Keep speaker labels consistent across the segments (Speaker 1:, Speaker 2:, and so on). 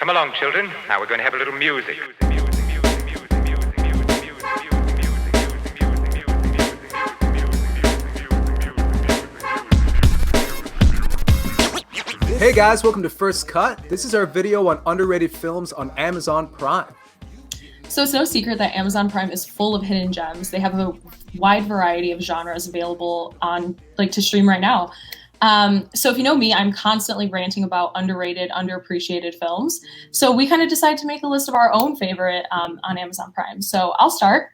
Speaker 1: Come along, children. Now we're going to have a little music.
Speaker 2: Hey guys, welcome to First Cut. This is our video on underrated films on Amazon Prime.
Speaker 3: So it's no secret that Amazon Prime is full of hidden gems. They have a wide variety of genres available on to stream right now. So if you know me, I'm constantly ranting about underrated, underappreciated films. So we kind of decided to make a list of our own favorite on Amazon Prime. So I'll start.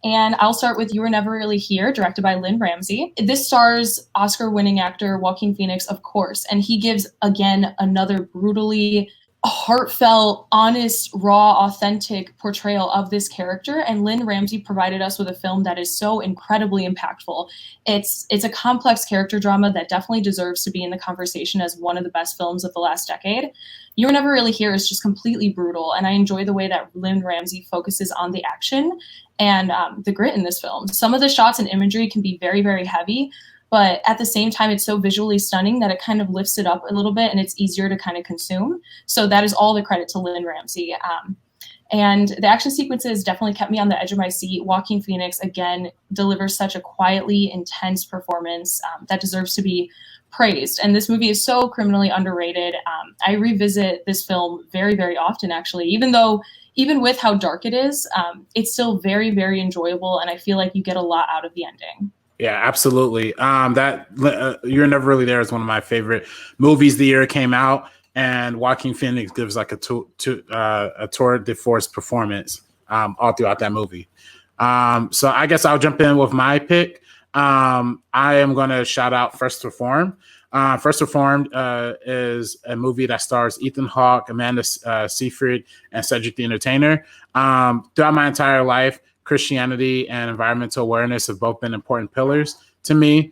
Speaker 3: And I'll start with You Were Never Really Here, directed by Lynn Ramsey. This stars Oscar-winning actor Joaquin Phoenix, of course, and he gives, again, another brutally heartfelt, honest, raw, authentic portrayal of this character. And Lynn Ramsey provided us with a film that is so incredibly impactful. It's a complex character drama that definitely deserves to be in the conversation as one of the best films of the last decade. You Were Never Really Here is just completely brutal, and I enjoy the way that Lynn Ramsey focuses on the action and the grit in this film. Some of the shots and imagery can be very, very heavy, but at the same time, it's so visually stunning that it kind of lifts it up a little bit and it's easier to kind of consume. So that is all the credit to Lynn Ramsey. And the action sequences definitely kept me on the edge of my seat. Joaquin Phoenix, again, delivers such a quietly intense performance that deserves to be praised. And this movie is so criminally underrated. I revisit this film very, very often, actually, even with how dark it is, it's still very, very enjoyable. And I feel like you get a lot out of the ending.
Speaker 4: Yeah, absolutely. You're Never Really There is one of my favorite movies the year it came out, and Joaquin Phoenix gives like a tour de force performance all throughout that movie. So I guess I'll jump in with my pick. I am going to shout out First Reformed. First Reformed is a movie that stars Ethan Hawke, Amanda Seyfried, and Cedric the Entertainer. Throughout my entire life, Christianity and environmental awareness have both been important pillars to me.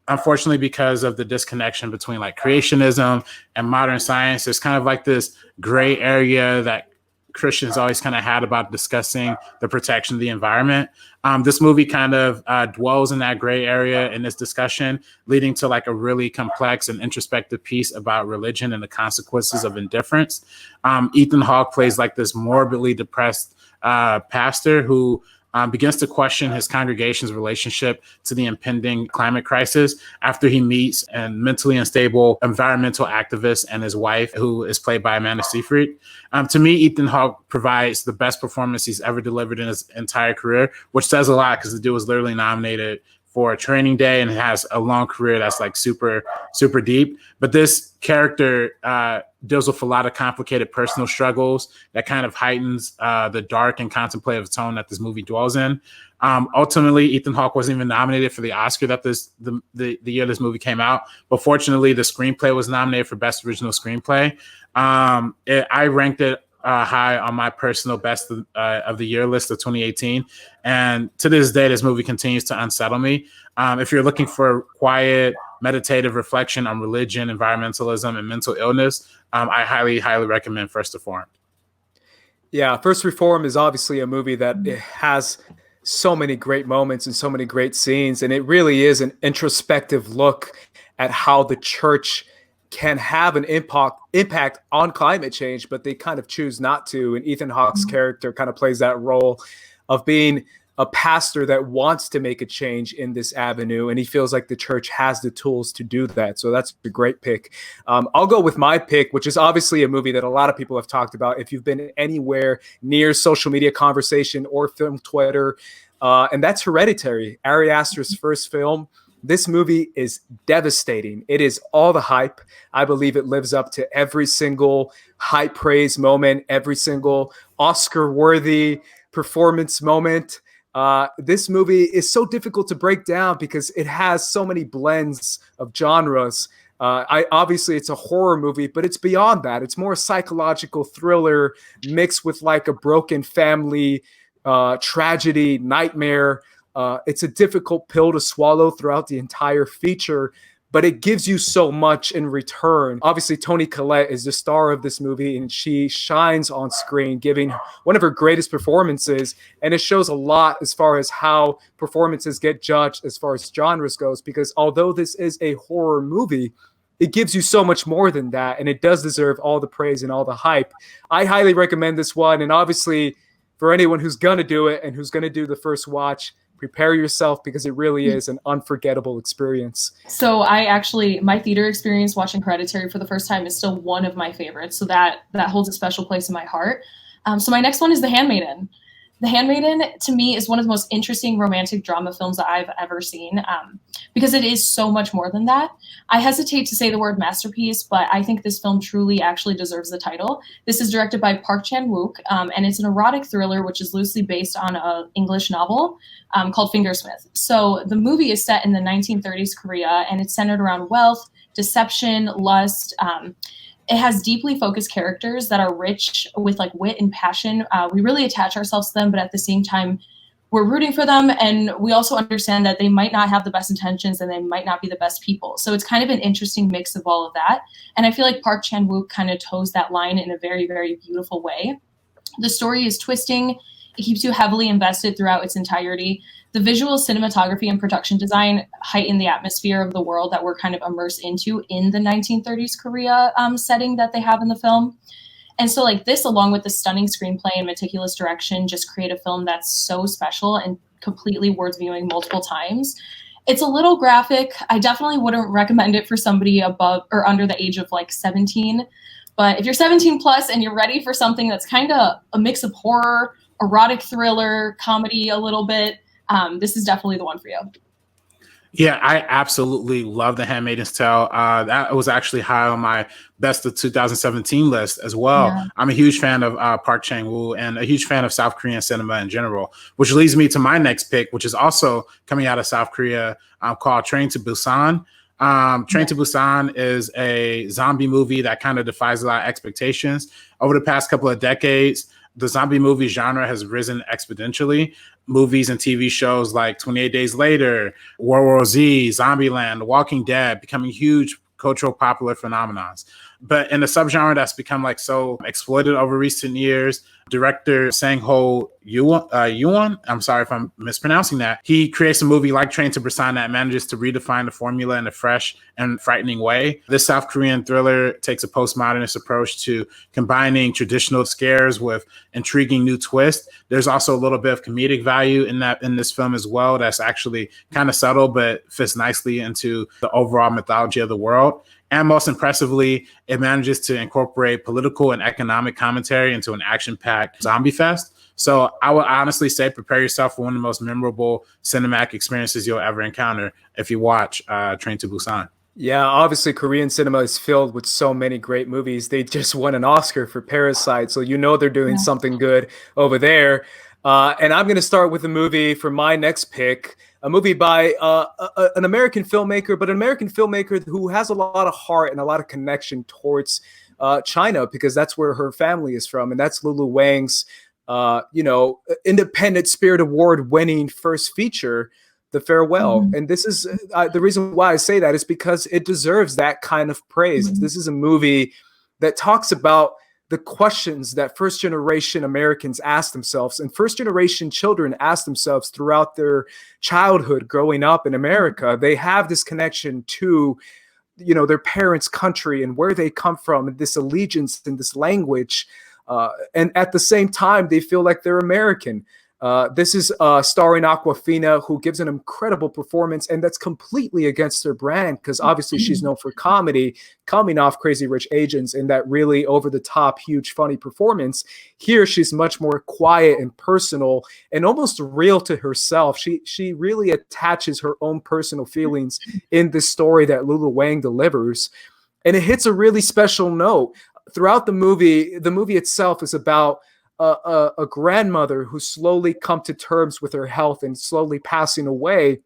Speaker 4: Unfortunately, because of the disconnection between creationism and modern science, there's kind of like this gray area that Christians always kind of had about discussing the protection of the environment. This movie kind of dwells in that gray area in this discussion, leading to a really complex and introspective piece about religion and the consequences of indifference. Ethan Hawke plays this morbidly depressed pastor who begins to question his congregation's relationship to the impending climate crisis after he meets a mentally unstable environmental activist and his wife, who is played by Amanda Seyfried. To me, Ethan Hawke provides the best performance he's ever delivered in his entire career, which says a lot because the dude was literally nominated for Training Day and has a long career that's super, super deep. But this character deals with a lot of complicated personal struggles that kind of heightens the dark and contemplative tone that this movie dwells in. Ultimately, Ethan Hawke wasn't even nominated for the Oscar that the year this movie came out. But fortunately, the screenplay was nominated for Best Original Screenplay. I ranked it high on my personal best of the year list of 2018. And to this day, this movie continues to unsettle me. If you're looking for quiet, meditative reflection on religion, environmentalism, and mental illness, I highly, highly recommend First Reformed.
Speaker 2: Yeah, First Reformed is obviously a movie that has so many great moments and so many great scenes. And it really is an introspective look at how the church can have an impact on climate change, but they kind of choose not to. And Ethan Hawke's character kind of plays that role of being a pastor that wants to make a change in this avenue, and he feels like the church has the tools to do that. So that's a great pick. I'll go with my pick, which is obviously a movie that a lot of people have talked about if you've been anywhere near social media conversation or film Twitter, and that's Hereditary, Ari Aster's first film. This movie is devastating. It is all the hype. I believe it lives up to every single high praise moment, every single Oscar-worthy performance moment. This movie is so difficult to break down because it has so many blends of genres. Obviously, it's a horror movie, but it's beyond that. It's more a psychological thriller mixed with a broken family, tragedy, nightmare. It's a difficult pill to swallow throughout the entire feature, but it gives you so much in return. Obviously, Toni Collette is the star of this movie, and she shines on screen, giving one of her greatest performances. And it shows a lot as far as how performances get judged as far as genres goes, because although this is a horror movie, it gives you so much more than that, and it does deserve all the praise and all the hype. I highly recommend this one, and obviously for anyone who's gonna do it and who's gonna do the first watch, prepare yourself because it really is an unforgettable experience.
Speaker 3: So my theater experience watching Hereditary for the first time is still one of my favorites. So that holds a special place in my heart. So my next one is The Handmaiden. The Handmaiden, to me, is one of the most interesting romantic drama films that I've ever seen, because it is so much more than that. I hesitate to say the word masterpiece, but I think this film truly actually deserves the title. This is directed by Chan-wook, and it's an erotic thriller which is loosely based on an English novel called Fingersmith. So the movie is set in the 1930s Korea, and it's centered around wealth, deception, lust. It has deeply focused characters that are rich with like wit and passion. We really attach ourselves to them, but at the same time, we're rooting for them. And we also understand that they might not have the best intentions and they might not be the best people. So it's kind of an interesting mix of all of that. And I feel like Park Chan-wook kind of toes that line in a very, very beautiful way. The story is twisting. It keeps you heavily invested throughout its entirety. The visual cinematography and production design heighten the atmosphere of the world that we're kind of immersed into in the 1930s Korea setting that they have in the film. And so like this, along with the stunning screenplay and meticulous direction, just create a film that's so special and completely worth viewing multiple times. It's a little graphic. I definitely wouldn't recommend it for somebody above or under the age of like 17. But if you're 17 plus and you're ready for something that's kind of a mix of horror, erotic thriller, comedy a little bit, this is definitely the one for you.
Speaker 4: Yeah, I absolutely love The Handmaid's Tale. That was actually high on my best of 2017 list as well. Yeah. I'm a huge fan of Park Chan-wook and a huge fan of South Korean cinema in general, which leads me to my next pick, which is also coming out of South Korea, called Train to Busan. Train to Busan is a zombie movie that kind of defies a lot of expectations. Over the past couple of decades, the zombie movie genre has risen exponentially. Movies and TV shows like 28 Days Later, World War Z, Zombieland, The Walking Dead becoming huge cultural popular phenomenons. But in a subgenre that's become like so exploited over recent years, director Sang-ho Yuan, I'm sorry if I'm mispronouncing that, he creates a movie like Train to Busan that manages to redefine the formula in a fresh and frightening way. This South Korean thriller takes a postmodernist approach to combining traditional scares with intriguing new twists. There's also a little bit of comedic value in this film as well that's actually kind of subtle but fits nicely into the overall mythology of the world. And most impressively, it manages to incorporate political and economic commentary into an action-packed zombie fest. So I would honestly say prepare yourself for one of the most memorable cinematic experiences you'll ever encounter if you watch Train to Busan.
Speaker 2: Yeah, obviously Korean cinema is filled with so many great movies. They just won an Oscar for Parasite, so you know they're doing something good over there. And I'm going to start with a movie for my next pick, a movie by an American filmmaker, but an American filmmaker who has a lot of heart and a lot of connection towards China, because that's where her family is from. And that's Lulu Wang's, Independent Spirit Award-winning first feature, The Farewell. And this is the reason why I say that is because it deserves that kind of praise. This is a movie that talks about the questions that first-generation Americans ask themselves and first-generation children ask themselves throughout their childhood growing up in America. They have this connection to, their parents' country and where they come from, and this allegiance and this language. And at the same time, they feel like they're American. This is starring Awkwafina, who gives an incredible performance, and that's completely against her brand because obviously she's known for comedy, coming off Crazy Rich Asians and that really over-the-top, huge, funny performance. Here, she's much more quiet and personal and almost real to herself. She really attaches her own personal feelings in this story that Lulu Wang delivers, and it hits a really special note. Throughout the movie itself is about a grandmother who slowly come to terms with her health and slowly passing away,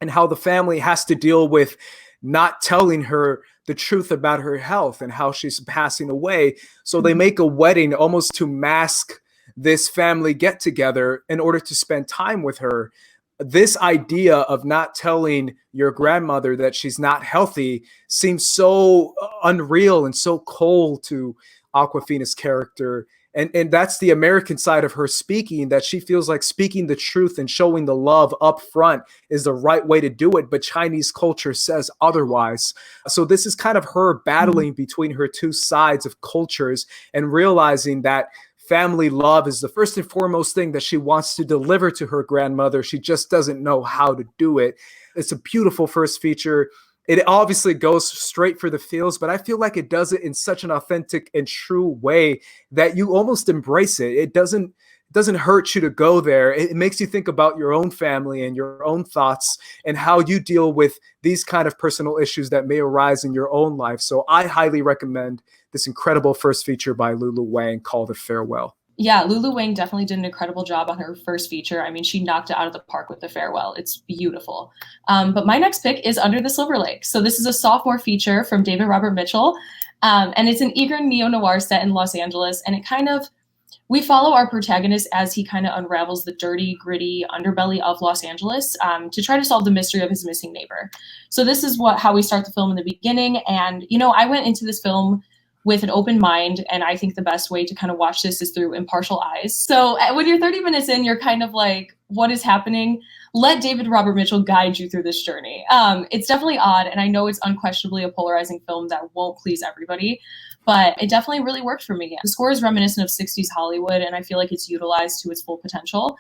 Speaker 2: and how the family has to deal with not telling her the truth about her health and how she's passing away. So they make a wedding almost to mask this family get together in order to spend time with her. This idea of not telling your grandmother that she's not healthy seems so unreal and so cold to Awkwafina's character. And that's the American side of her speaking, that she feels like speaking the truth and showing the love up front is the right way to do it, but Chinese culture says otherwise. So this is kind of her battling between her two sides of cultures and realizing that family love is the first and foremost thing that she wants to deliver to her grandmother. She just doesn't know how to do it. It's a beautiful first feature. It obviously goes straight for the feels, but I feel like it does it in such an authentic and true way that you almost embrace it. It doesn't hurt you to go there. It makes you think about your own family and your own thoughts and how you deal with these kind of personal issues that may arise in your own life. So I highly recommend this incredible first feature by Lulu Wang called The Farewell.
Speaker 3: Yeah, Lulu Wang definitely did an incredible job on her first feature. I mean, she knocked it out of the park with The Farewell. It's beautiful. But my next pick is Under the Silver Lake. So this is a sophomore feature from David Robert Mitchell. And it's an eager neo-noir set in Los Angeles. And we follow our protagonist as he kind of unravels the dirty, gritty underbelly of Los Angeles to try to solve the mystery of his missing neighbor. So this is how we start the film in the beginning. And, I went into this film with an open mind. And I think the best way to kind of watch this is through impartial eyes. So when you're 30 minutes in, you're kind of like, what is happening? Let David Robert Mitchell guide you through this journey. It's definitely odd. And I know it's unquestionably a polarizing film that won't please everybody, but it definitely really worked for me. The score is reminiscent of 60s Hollywood, and I feel like it's utilized to its full potential.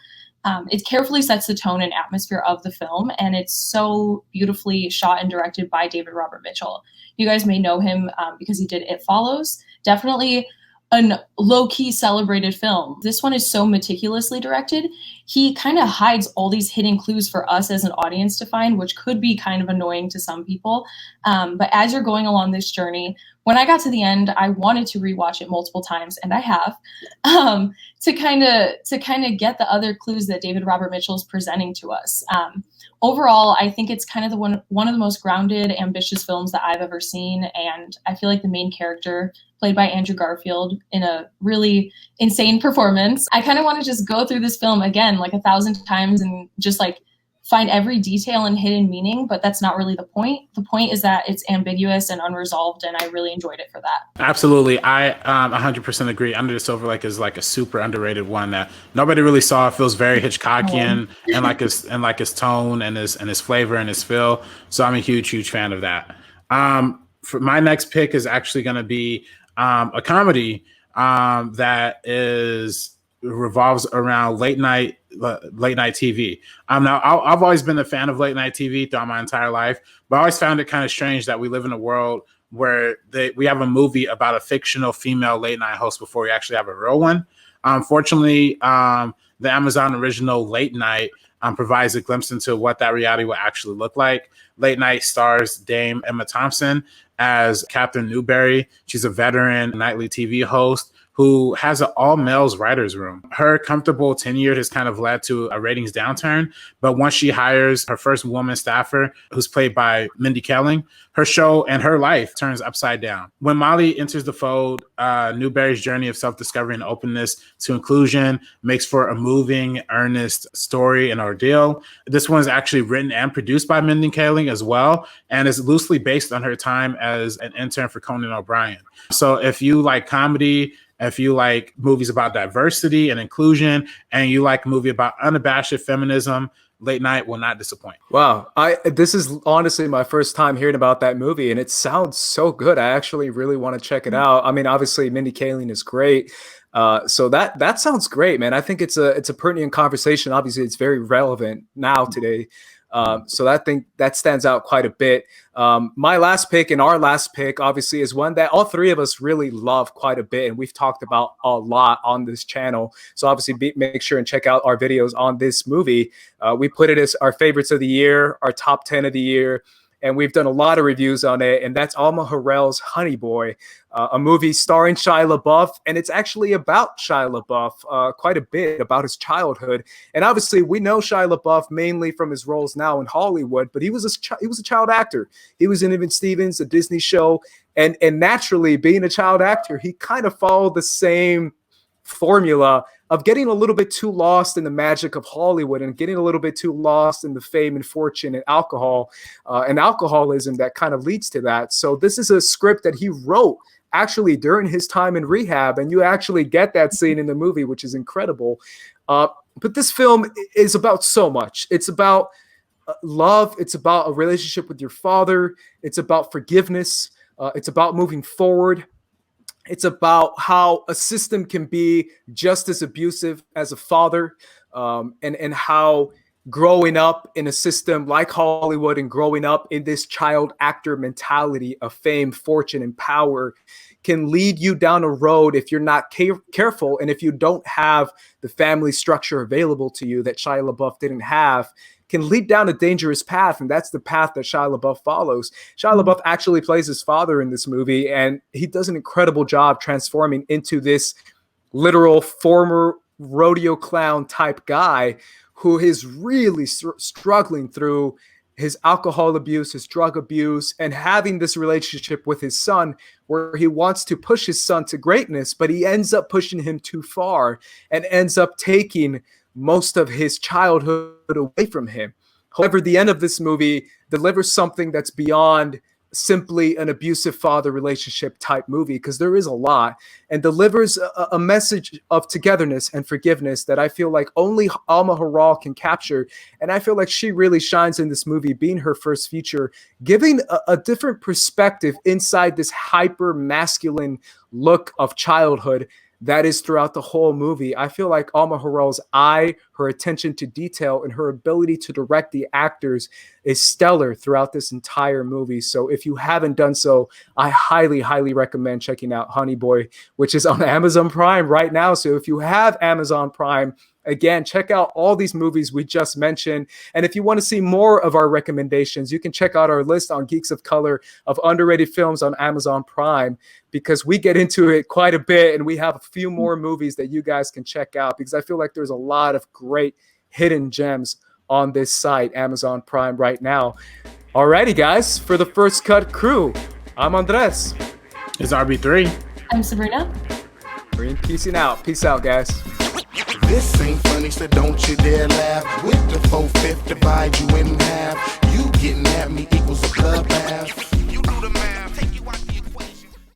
Speaker 3: It carefully sets the tone and atmosphere of the film, and it's so beautifully shot and directed by David Robert Mitchell. You guys may know him because he did It Follows. Definitely a low-key celebrated film. This one is so meticulously directed. He kind of hides all these hidden clues for us as an audience to find, which could be kind of annoying to some people. But as you're going along this journey, when I got to the end, I wanted to rewatch it multiple times, and I have, to kind of get the other clues that David Robert Mitchell is presenting to us. Overall, I think it's kind of one of the most grounded, ambitious films that I've ever seen, and I feel like the main character, played by Andrew Garfield, in a really insane performance. I kind of want to just go through this film again like 1,000 times and just like find every detail and hidden meaning, but that's not really the point. The point is that it's ambiguous and unresolved, and I really enjoyed it for that.
Speaker 4: Absolutely. I 100% agree. Under the Silver Lake is like a super underrated one that nobody really saw. It feels very Hitchcockian and like his tone and his flavor and his feel. So I'm a huge fan of that. For my next pick is actually going to be a comedy that revolves around late night TV. Now I've always been a fan of late night TV throughout my entire life, but I always found it kind of strange that we live in a world where we have a movie about a fictional female late night host before we actually have a real one. Fortunately, the Amazon original Late Night provides a glimpse into what that reality will actually look like. Late Night stars Dame Emma Thompson as Catherine Newberry. She's a veteran nightly TV host who has an all-males writer's room. Her comfortable tenure has kind of led to a ratings downturn, but once she hires her first woman staffer, who's played by Mindy Kaling, her show and her life turns upside down. When Molly enters the fold, Newberry's journey of self-discovery and openness to inclusion makes for a moving, earnest story and ordeal. This one is actually written and produced by Mindy Kaling as well, and is loosely based on her time as an intern for Conan O'Brien. So if you like comedy, if you like movies about diversity and inclusion, and you like a movie about unabashed feminism, Late Night will not disappoint.
Speaker 2: Wow. This is honestly my first time hearing about that movie, and it sounds so good. I actually really want to check it out. I mean, obviously Mindy Kaling is great. So that sounds great, man. I think it's a pertinent conversation. Obviously it's very relevant now today. So I think that stands out quite a bit. My last pick and our last pick, obviously, is one that all three of us really love quite a bit, and we've talked about a lot on this channel. So obviously, make sure and check out our videos on this movie. We put it as our favorites of the year, our top 10 of the year, and we've done a lot of reviews on it, and that's Alma Harrell's Honey Boy, a movie starring Shia LaBeouf, and it's actually about Shia LaBeouf, quite a bit about his childhood. And obviously, we know Shia LaBeouf mainly from his roles now in Hollywood, but he was a child actor. He was in Even Stevens, a Disney show, and naturally, being a child actor, he kind of followed the same formula of getting a little bit too lost in the magic of Hollywood and getting a little bit too lost in the fame and fortune and alcohol and alcoholism that kind of leads to that. So this is a script that he wrote actually during his time in rehab, and you actually get that scene in the movie, which is incredible. But this film is about so much. It's about love. It's about a relationship with your father. It's about forgiveness. It's about moving forward. It's about how a system can be just as abusive as a father, and how growing up in a system like Hollywood and growing up in this child actor mentality of fame, fortune, and power can lead you down a road if you're not careful, and if you don't have the family structure available to you that Shia LaBeouf didn't have, can lead down a dangerous path. And that's the path that Shia LaBeouf follows. Shia LaBeouf actually plays his father in this movie, and he does an incredible job transforming into this literal former rodeo clown type guy who is really struggling through his alcohol abuse, his drug abuse, and having this relationship with his son where he wants to push his son to greatness, but he ends up pushing him too far and ends up taking most of his childhood away from him. However, the end of this movie delivers something that's beyond simply an abusive father relationship type movie, because there is a lot, and delivers a message of togetherness and forgiveness that I feel like only Alma Harral can capture. And I feel like she really shines in this movie, being her first feature, giving a different perspective inside this hyper masculine look of childhood that is throughout the whole movie. I feel like Alma Harral's eye, her attention to detail, and her ability to direct the actors is stellar throughout this entire movie. So if you haven't done so, I highly, highly recommend checking out Honey Boy, which is on Amazon Prime right now. So if you have Amazon Prime, again, check out all these movies we just mentioned. And if you want to see more of our recommendations, you can check out our list on Geeks of Color of underrated films on Amazon Prime, because we get into it quite a bit, and we have a few more movies that you guys can check out, because I feel like there's a lot of great hidden gems on this site, Amazon Prime, right now. Alrighty, guys, for the First Cut crew, I'm Andres.
Speaker 4: It's RB3.
Speaker 3: I'm Sabrina.
Speaker 2: We're peacing out. Peace out, guys.
Speaker 5: This ain't funny, so don't you dare laugh. With the 4/5 divide you in half. You getting at me